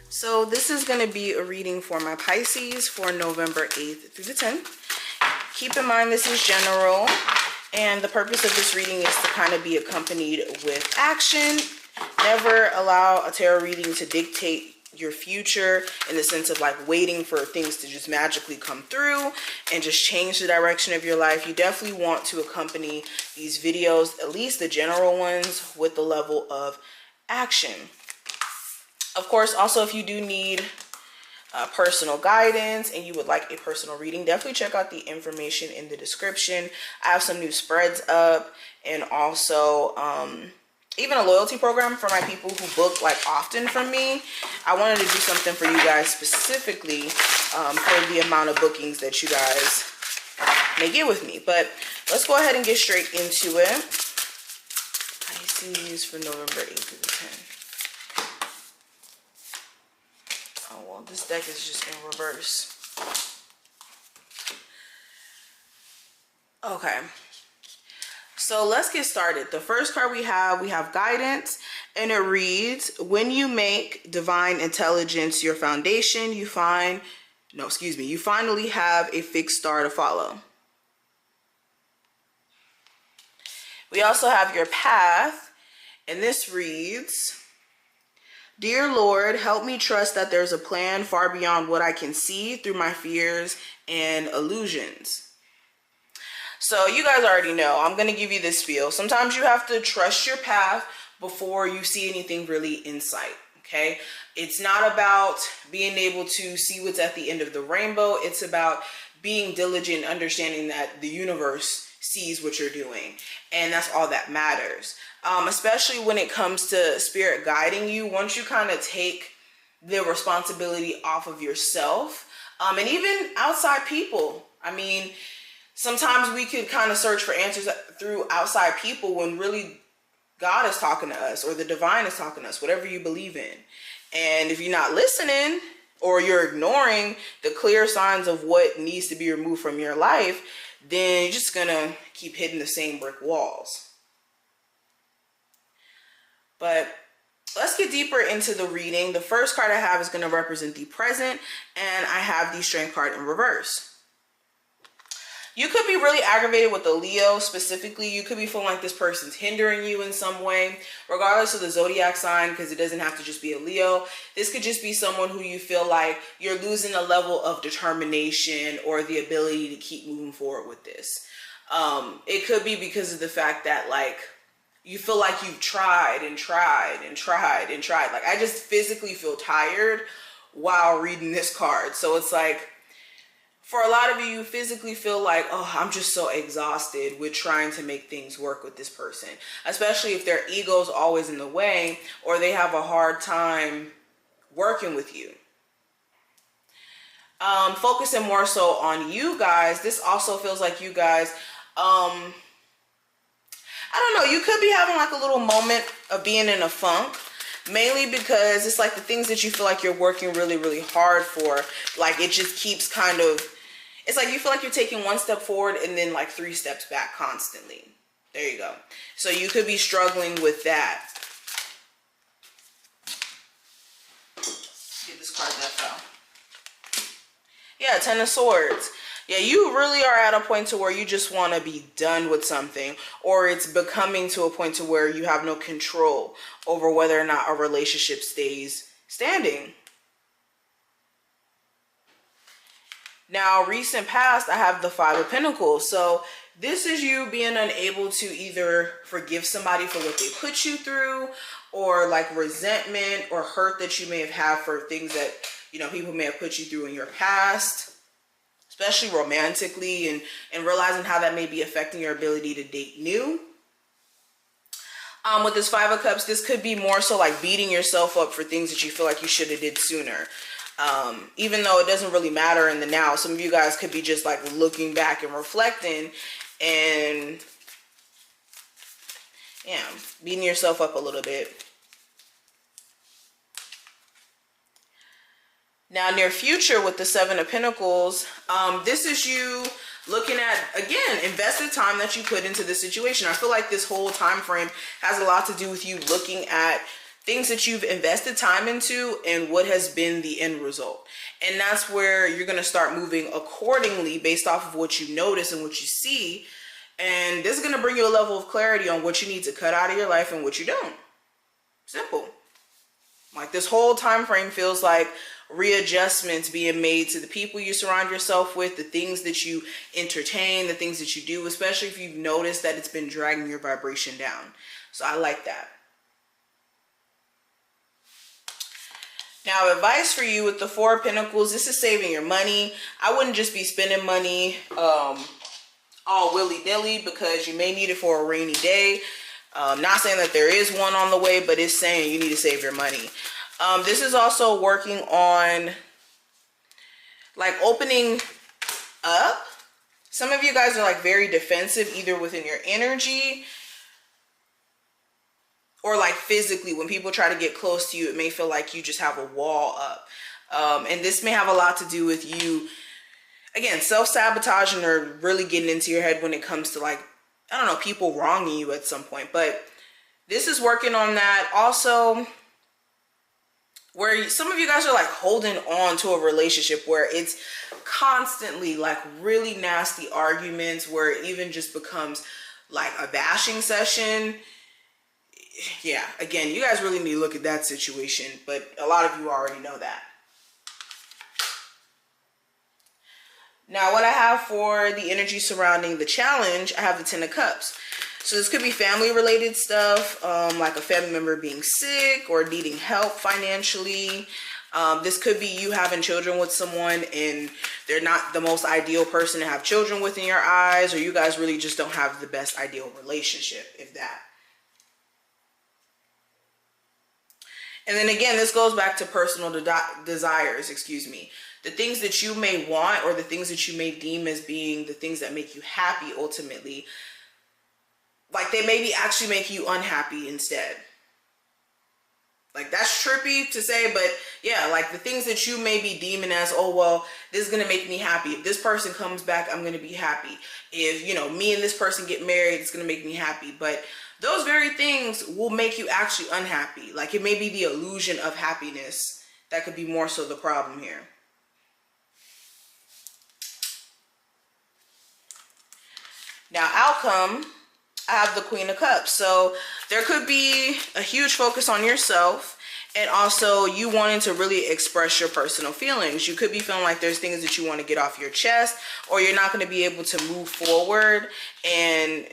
So this is going to be a reading for my Pisces for November 8th through the 10th. Keep in mind this is general, and the purpose of this reading is to kind of be accompanied with action. Never allow a tarot reading to dictate your future in the sense of like waiting for things to just magically come through and just change the direction of your life. You definitely want to accompany these videos, at least the general ones, with the level of action. Of course, also if you do need personal guidance and you would like a personal reading, definitely check out the information in the description. I have some new spreads up, and also even a loyalty program for my people who book like often from me. I wanted to do something for you guys specifically for the amount of bookings that you guys may get with me. But let's go ahead and get straight into it. Pisces for November 8th through the 10th. Oh, well, this deck is just in reverse. Okay. So let's get started. The first card we have guidance, and it reads, when you make divine intelligence your foundation, you finally have a fixed star to follow. We also have your path, and this reads, dear Lord, help me trust that there's a plan far beyond what I can see through my fears and illusions. So you guys already know, I'm going to give you this feel. Sometimes you have to trust your path before you see anything really in sight, okay? It's not about being able to see what's at the end of the rainbow. It's about being diligent, understanding that the universe sees what you're doing. And that's all that matters. Especially when it comes to spirit guiding you, once you kind of take the responsibility off of yourself, and even outside people. I mean, sometimes we could kind of search for answers through outside people when really God is talking to us, or the divine is talking to us, whatever you believe in. And if you're not listening, or you're ignoring the clear signs of what needs to be removed from your life, then you're just gonna keep hitting the same brick walls. But let's get deeper into the reading. The first card I have is going to represent the present, and I have the Strength card in reverse. You could be really aggravated with the Leo specifically. You could be feeling like this person's hindering you in some way, regardless of the zodiac sign, because it doesn't have to just be a Leo. This could just be someone who you feel like you're losing a level of determination or the ability to keep moving forward with this. It could be because of the fact that like you feel like you've tried and tried and tried and tried. Like I just physically feel tired while reading this card. So it's like, for a lot of you, you physically feel like, oh, I'm just so exhausted with trying to make things work with this person, especially if their ego's always in the way or they have a hard time working with you. Focusing more so on you guys, this also feels like you guys, I don't know, you could be having like a little moment of being in a funk. Mainly because it's like the things that you feel like you're working really, really hard for, like it just keeps kind of, it's like you feel like you're taking one step forward and then like 3 steps back constantly. There you go. So you could be struggling with that. Get this card that fell. Yeah, 10 of Swords. Yeah, you really are at a point to where you just want to be done with something, or it's becoming to a point to where you have no control over whether or not a relationship stays standing. Now, recent past, I have the 5 of Pentacles. So this is you being unable to either forgive somebody for what they put you through, or like resentment or hurt that you may have had for things that, you know, people may have put you through in your past, especially romantically, and realizing how that may be affecting your ability to date new. With this 5 of Cups, this could be more so like beating yourself up for things that you feel like you should have did sooner. Even though it doesn't really matter in the now, some of you guys could be just like looking back and reflecting and, yeah, beating yourself up a little bit. Now, near future with the 7 of Pentacles, this is you looking at, again, invested time that you put into this situation. I feel like this whole time frame has a lot to do with you looking at things that you've invested time into and what has been the end result. And that's where you're going to start moving accordingly based off of what you notice and what you see. And this is going to bring you a level of clarity on what you need to cut out of your life and what you don't. Simple. Like this whole time frame feels like readjustments being made to the people you surround yourself with, the things that you entertain, the things that you do, especially if you've noticed that it's been dragging your vibration down. So I like that. Now, advice for you with the Four of Pentacles, this is saving your money. I wouldn't just be spending money all willy-nilly, because you may need it for a rainy day. Not saying that there is one on the way, but it's saying you need to save your money. This is also working on like opening up. Some of you guys are like very defensive, either within your energy or like physically. When people try to get close to you, it may feel like you just have a wall up. And this may have a lot to do with you, again, self-sabotaging or really getting into your head when it comes to like, I don't know, people wronging you at some point. But this is working on that. Also, where some of you guys are like holding on to a relationship where it's constantly like really nasty arguments, where it even just becomes like a bashing session. Yeah, again, you guys really need to look at that situation, but a lot of you already know that. Now, what I have for the energy surrounding the challenge, I have the Ten of Cups. So this could be family related stuff, like a family member being sick or needing help financially. This could be you having children with someone and they're not the most ideal person to have children with in your eyes, or you guys really just don't have the best ideal relationship, if that. And then again, this goes back to personal desires, excuse me. The things that you may want, or the things that you may deem as being the things that make you happy ultimately, like they maybe actually make you unhappy instead. Like that's trippy to say, but yeah, like the things that you may be deeming as, oh, well, this is going to make me happy. If this person comes back, I'm going to be happy. If, you know, me and this person get married, it's going to make me happy. But those very things will make you actually unhappy. Like it may be the illusion of happiness that could be more so the problem here. Now, outcome, I have the Queen of Cups. So there could be a huge focus on yourself, and also you wanting to really express your personal feelings. You could be feeling like there's things that you want to get off your chest, or you're not going to be able to move forward and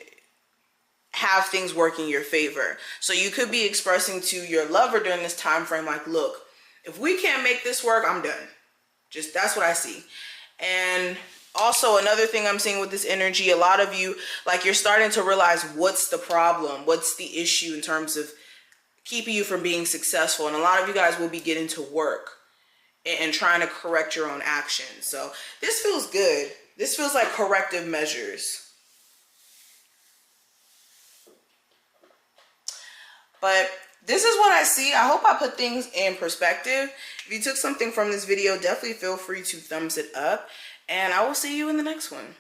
have things work in your favor. So you could be expressing to your lover during this time frame like, look, if we can't make this work, I'm done. Just that's what I see. And also, another thing I'm seeing with this energy, a lot of you, like you're starting to realize what's the problem, what's the issue in terms of keeping you from being successful. And a lot of you guys will be getting to work and trying to correct your own actions. So this feels good. This feels like corrective measures. But this is what I see. I hope I put things in perspective. If you took something from this video, definitely feel free to thumbs it up. And I will see you in the next one.